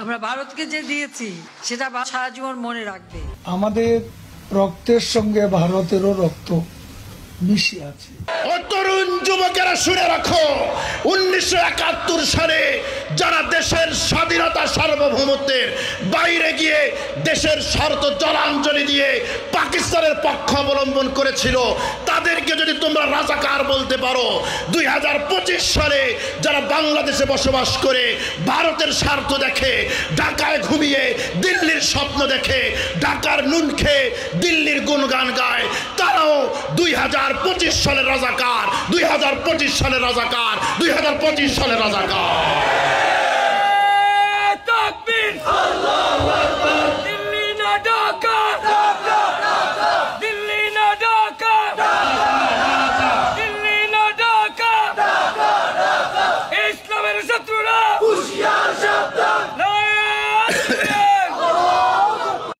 আমরা ভারতকে যে দিয়েছি সেটা সারা জীবন মনে রাখবে। আমাদের রক্তের সঙ্গে ভারতেরও রক্ত মিশে আছে। ও তরুণ যুবকেরা শুনে রাখো, 1971 সালে যারা দেশের স্বাধীনতা সার্বভৌমত্বের বাইরে গিয়ে দেশের স্বার্থ জলাঞ্জলি দিয়ে পাকিস্তানের পক্ষ অবলম্বন করেছিল, তাদেরকে যদি তোমরা রাজাকার বলতে পারো, 2025 সালে যারা বাংলাদেশে বসবাস করে ভারতের স্বার্থ দেখে, ঢাকায় ঘুমিয়ে দিল্লির স্বপ্ন দেখে, ঢাকার নুন খেয়ে দিল্লির গুণগান গায়, তারাও 2025 সালের রাজাকার, 2025 সালের রাজাকার, 2025 সালের রাজাকার।